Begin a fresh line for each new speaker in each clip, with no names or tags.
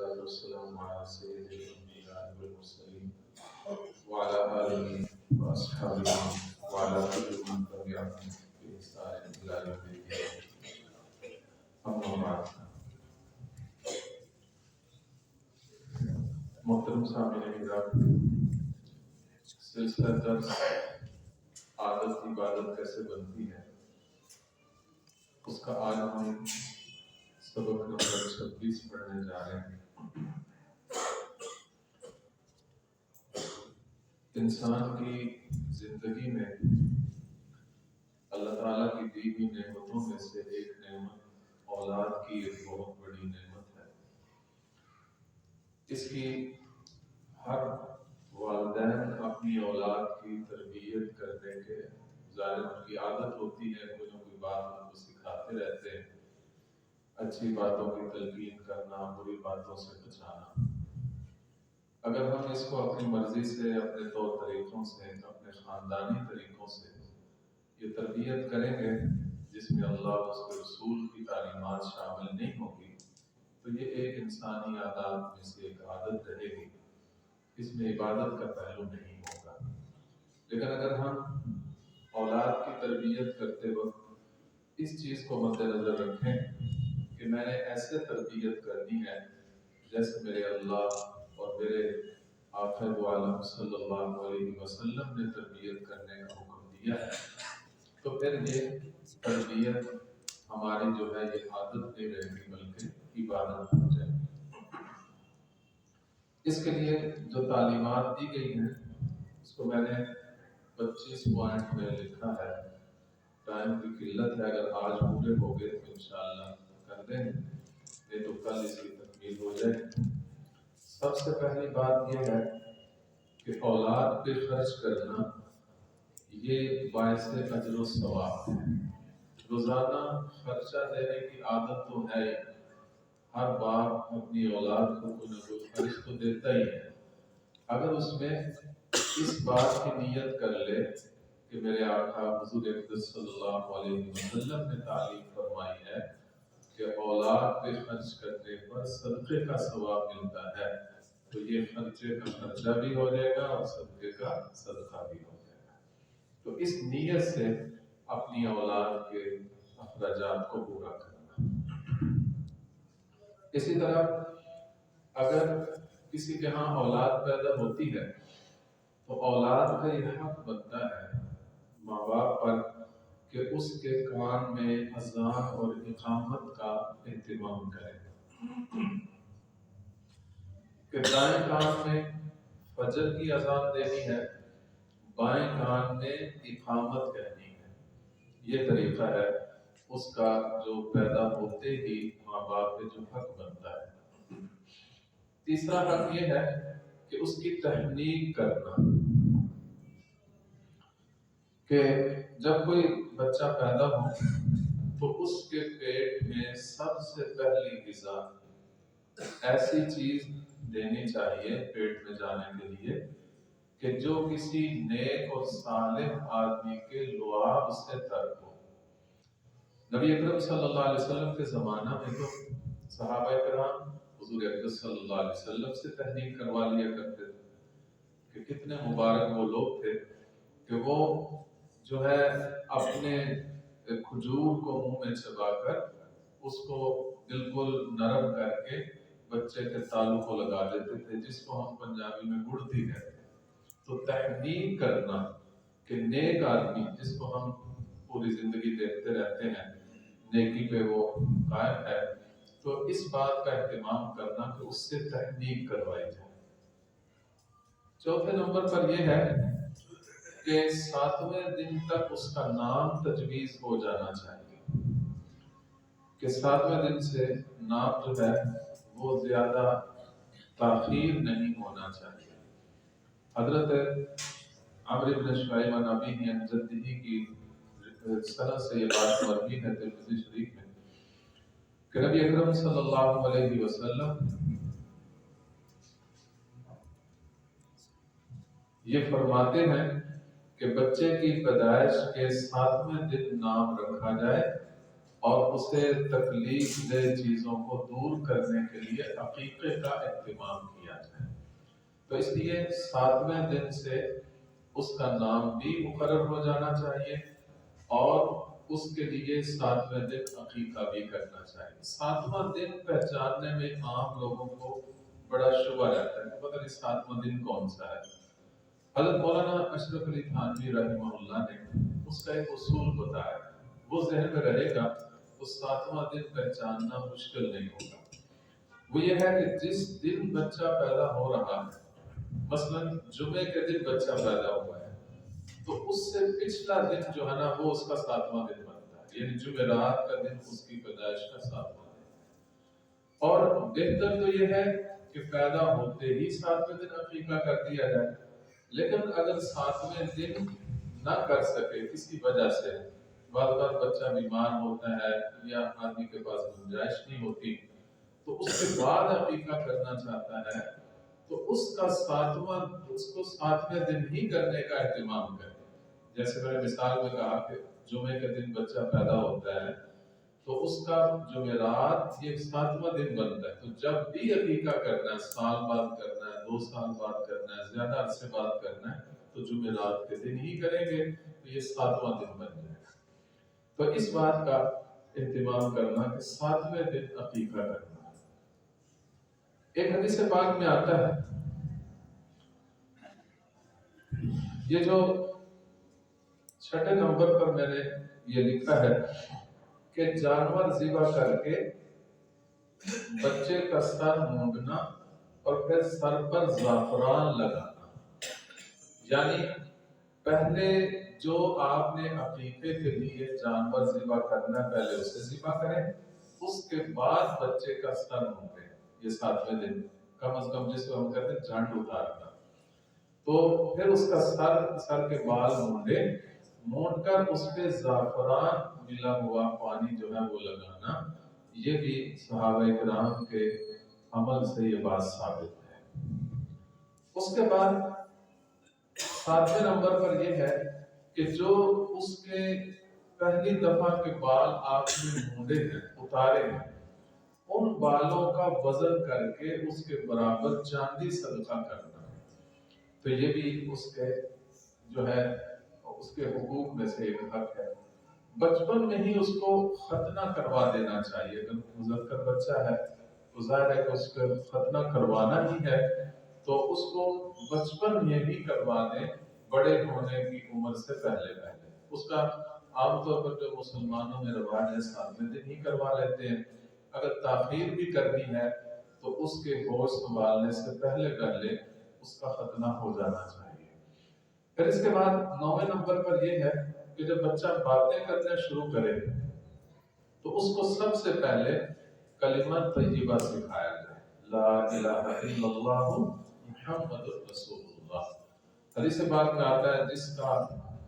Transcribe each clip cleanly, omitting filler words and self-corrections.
والصلاة والسلام على سيد الأنبياء والمرسلين وعلى آله وأصحابه وعلى كل من تبعهم بإحسان إلى يوم الدين. أما بعد. محترم سامعین کرام، سلسلہ درس عادت عبادت کیسے بنتی ہے، اس کا آج ہم سبق نمبر 26 پڑھنے جا رہے ہیں۔ انسان کی زندگی میں اللہ تعالیٰ کی دی ہوئی نعمتوں میں سے ایک نعمت اولاد کی ایک بہت بڑی نعمت ہے۔ اس کی ہر والدین اپنی اولاد کی تربیت کرنے کے ظاہر ان کی عادت ہوتی ہے، کوئی نہ کوئی بات ان کو سکھاتے رہتے ہیں، اچھی باتوں کی تلقین کرنا، بری باتوں سے بچانا۔ اگر ہم اس کو اپنی مرضی سے، اپنے طور طریقوں سے، اپنے خاندانی طریقوں سے یہ تربیت کریں گے جس میں اللہ اور اس کے رسول کی تعلیمات شامل نہیں ہوگی، تو یہ ایک انسانی عادات میں سے ایک عادت رہے گی، اس میں عبادت کا پہلو نہیں ہوگا۔ لیکن اگر ہم اولاد کی تربیت کرتے وقت اس چیز کو مد نظر رکھیں کہ میں نے ایسے تربیت کرنی ہے جیسے میرے اللہ اور میرے آقا دو عالم صلی اللہ علیہ وسلم نے تربیت کرنے کا حکم دیا ہے، تو پھر یہ تربیت ہماری جو ہے یہ عادت نہیں رہے گی بلکہ عبادت ہو جائے گی۔ اس کے لیے جو تعلیمات دی گئی ہیں اس کو میں نے 25 پوائنٹ میں لکھا ہے۔ ٹائم کی قلت ہے، اگر آج پورے ہو گئے تو انشاءاللہ کر دیں، نہیں تو کل اس کی تکمیل ہو جائے۔ سب سے پہلی بات یہ ہے کہ اولاد پہ خرچ کرنا یہ باعث اجر و ثواب ہے۔ روزانہ خرچہ دینے کی عادت تو ہے ہی، ہر باپ اپنی اولاد کو کوئی نہ کوئی خرچ تو دیتا ہی ہے۔ اگر اس میں اس بات کی نیت کر لے کہ میرے آقا حضور اقدس صلی اللہ علیہ وسلم نے تعلیم فرمائی ہے کہ اولاد پہ خرچ کرنے پر صدقے کا ثواب ملتا ہے، تو یہ خرچے کا خرچہ بھی ہو جائے گا اور صدقے کا صدقہ بھی ہو جائے گا۔ تو اس نیت سے اپنی اولاد کے اخراجات کو پورا کرنا۔ اسی طرح اگر کسی کے ہاں اولاد پیدا ہوتی ہے تو اولاد کا یہ حق بنتا ہے ماں باپ پر کہ اس کے کان میں اذان اور اقامت کا اہتمام کریں، کہ دائیں کان میں فجر کی اذان دینی ہے، بائیں کان میں اقامت کہنی ہے۔ یہ طریقہ ہے اس کا جو پیدا ہوتے ہی ماں باپ پہ جو حق بنتا ہے۔ تیسرا حق یہ ہے کہ اس کی تحنیک کرنا، کہ جب کوئی بچہ پیدا ہو تو اس کے پیٹ میں سب سے پہلی غذا ایسی چیز دینی چاہیے پیٹ میں جانے کے لیے کہ جو کسی نیک اور صالح آدمی کے لعاب سے تر ہو۔ نبی اکرم صلی اللہ علیہ وسلم کے زمانہ میں تو صحابہ کرام حضور اقدس صلی اللہ علیہ وسلم سے تحنیک کروا لیا کرتے تھے، کہ کتنے مبارک وہ لوگ تھے کہ وہ جو ہے اپنے کھجور کو منہ میں چبا کر اس کو بالکل نرم کر کے بچے کے تالو کو لگا دیتے تھے، جس کو ہم پنجابی میں گڑتی کہتے ہیں۔ تو تحنیک کرنا کہ نیک آدمی جس کو ہم پوری زندگی دیکھتے رہتے ہیں نیکی پہ وہ قائم ہے، تو اس بات کا اہتمام کرنا کہ اس سے تحنیک کروائی جائے۔ چوتھے نمبر پر یہ ہے کہ 7ویں دن تک اس کا نام تجویز ہو جانا چاہیے، کہ 7ویں دن سے نام جو ہے وہ زیادہ تاخیر نہیں ہونا چاہیے۔ حضرت عمرو بن شعیب عن ابیہ عن جدہ کی سند سے یہ بات مروی ہے ترمذی شریف میں کہ نبی اکرم صلی اللہ علیہ وسلم یہ فرماتے ہیں کہ بچے کی پیدائش کے 7ویں دن نام رکھا جائے اور اسے تکلیف دہ چیزوں کو دور کرنے کے لیے عقیقے کا اہتمام کیا جائے۔ تو اس لیے 7ویں دن سے اس کا نام بھی مقرر ہو جانا چاہیے اور اس کے لیے 7ویں دن عقیقہ بھی کرنا چاہیے۔ 7واں دن پہچاننے میں عام لوگوں کو بڑا شبہ رہتا ہے کہ پتہ نہیں 7واں دن کون سا ہے۔ حضرت مولانا اشرف علی تھانوی رحمہ اللہ نے اس کا ایک اصول بتایا، وہ ذہن میں رہے گا تو 7واں دن پہچاننا مشکل نہیں ہوگا۔ وہ یہ ہے کہ جس دن بچہ پیدا ہو رہا ہے، مثلا جمعے کے دن بچہ پیدا ہوا ہے، تو اس سے پچھلا دن جو ہے نا وہ اس کا 7واں دن بنتا ہے، یعنی جمعرات کا دن اس کی پیدائش کا 7واں دن۔ اور بہتر تو یہ ہے کہ پیدا ہوتے ہی 7ویں دن عقیقہ کر دیا جائے، لیکن اگر 7ویں دن نہ کر سکے کسی وجہ سے، بعض بار بچہ بیمار ہوتا ہے یا آدمی کے پاس گنجائش نہیں ہوتی، تو اس کے بعد عقیقہ کرنا چاہتا ہے، تو اس کو 7ویں دن ہی کرنے کا اہتمام کرے۔ جیسے میں نے مثال میں کہا کہ جمعے کے دن بچہ پیدا ہوتا ہے تو اس کا جمعرات یہ 7واں دن بنتا ہے، تو جب بھی عقیقہ کرنا ہے، سال بعد کرنا ہے، 2 سال بعد کرنا ہے، زیادہ عرصے بعد کرنا ہے، تو جمعرات کے دن ہی کریں گے تو یہ 7واں دن بن جائے گا۔ تو اس بات کا اہتمام کرنا کہ 7ویں دن عقیقہ کرنا۔ ایک حدیث پاک میں آتا ہے، یہ جو 6 نمبر پر میں نے یہ لکھا ہے کہ جانور ذبح کر کے بچے کا سر مونڈنا اور پھر سر پر زعفران لگانا، یعنی پہلے جو آپ نے عقیقے کے لیے جانور ذبح کرنا پہلے اسے ذبح کریں، اس کے بعد بچے کا سر مونڈیں۔ یہ 7ویں دن کم از کم جس کو ہم کہتے ہیں جھنڈ اتارنا، تو پھر اس کا سر کے بال مونڈ کر اس پہ زعفران ملا ہوا پانی جو ہے وہ لگانا۔ یہ بھی صحابہ کرام کے عمل سے یہ بات ثابت ہے۔ اس کے بعد 7ویں نمبر پر یہ ہے کہ جو اس کے پہلی دفعہ کے بال آپ نے مونڈے ہیں، اتارے ہیں، ان بالوں کا وزن کر کے اس کے برابر چاندی صدقہ کرنا، تو یہ بھی اس کے جو ہے اس کے حقوق میں سے ایک حق ہے۔ بچپن میں ہی اس کو ختنہ کروا دینا چاہیے۔ اگر مذکر بچہ ہے تو ظاہر ہے کہ اس کو ختنہ کروانا ہی ہے، تو اس کو بچپن میں ہی کروا دیں، بڑے ہونے کی عمر سے پہلے۔ اس کا عام طور پر جو مسلمانوں میں رواج ہے 7ویں دن ہی کروا لیتے ہیں، اگر تاخیر بھی کرنی ہے تو اس کے ہوش سنبھالنے سے پہلے کر لے، اس کا ختنہ ہو جانا چاہیے۔ پھر اس کے بعد 9ویں نمبر پر یہ ہے کہ جب بچہ باتیں کرنا شروع کرے تو اس کو سب سے پہلے کلمہ طیبہ سکھایا جائے، لا الہ الا اللہ محمد رسول اللہ۔ حدیث پاک میں آتا ہے جس کا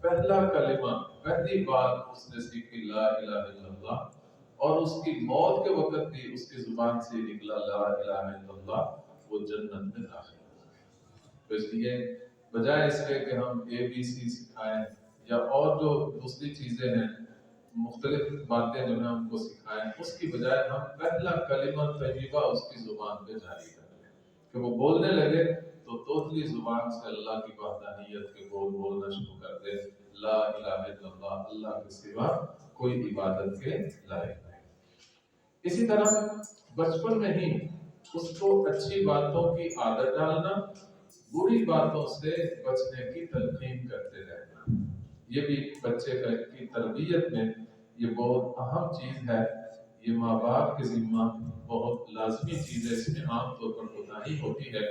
پہلا کلمہ، پہلی بات اس نے سیکھی لا الہ الا اللہ، اور اس کی موت کے وقت بھی اس کی زبان سے نکلا لا الہ الا اللہ، وہ جنت میں داخل ہوگا۔ تو اس لیے بجائے اس کے کہ ہم ABC سکھائیں یا اور جو دوسری چیزیں ہیں، مختلف باتیں جو ہیں ہم کو سکھائیں، اس کی بجائے ہم پہلا کلمہ طیبہ اس کی زبان پہ جاری کر دیں کہ وہ بولنے لگے تو توتلی زبان سے اللہ کی وحدانیت کے بول بولنا شروع کر دے، لا الہ الا اللہ، اللہ کے سوا کوئی عبادت کے لائق نہیں۔ اسی طرح بچپن میں ہی اس کو اچھی باتوں کی عادت ڈالنا، بری باتوں سے بچنے کی تلقین کرتے رہنا، یہ بھی بچے کی تربیت میں یہ بہت اہم چیز ہے۔ یہ ماں باپ کے ذمہ بہت لازمی چیز ہے۔ اس میں عام طور پر کوتاہی ہوتی ہے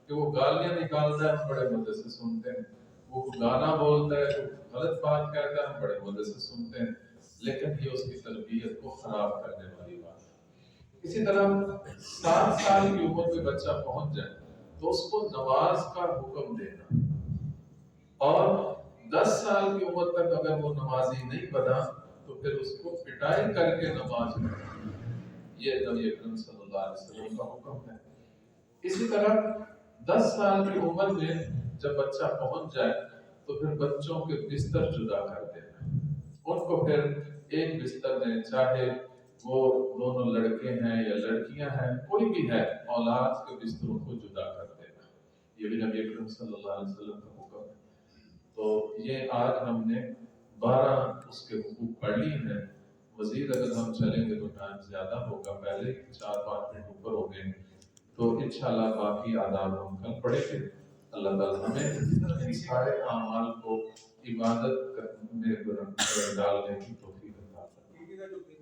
کہ وہ گالیاں نکالتا ہے، ہم بڑے مزے سے سنتے ہیں، وہ گانا بولتا ہے، غلط بات کہتا ہے، ہم بڑے مزے سے سنتے ہیں، لیکن یہ اس کی تربیت کو خراب کرنے والی بات ہے۔ اسی طرح 7 سال کی عمر پہ بچہ پہنچ جائے تو اس کو نماز کا حکم دینا، اور 10 سال کی عمر تک اگر وہ نمازی نہیں بنا تو پھر اس کو پٹائی کر کے نماز پڑھانا، یہ نبی اکرم صلی اللہ علیہ وسلم کا حکم ہے۔ اسی طرح 10 سال کی عمر میں جب بچہ پہنچ جائے تو پھر بچوں کے بستر جدا کر دینا، ان کو پھر ایک بستر میں، چاہے وہ دونوں لڑکے ہیں یا لڑکیاں ہیں، کوئی بھی ہے، اولاد کے بستروں کو جدا کر دینا، یہ بھی نبی اکرم صلی اللہ علیہ وسلم کا حکم ہے۔ تو یہ آج ہم نے 12 اس کے حقوق پڑھ لی ہیں، مزید اگر ہم چلیں گے تو ٹائم زیادہ ہوگا، پہلے 4-5 منٹ اوپر ہو گئے، تو انشاءاللہ باقی آداب ہم کل پڑھیں گے۔ اللہ تعالیٰ ہمیں ان سارے اعمال کو عبادت میں ڈالنے کی توفیق عطا فرمائے۔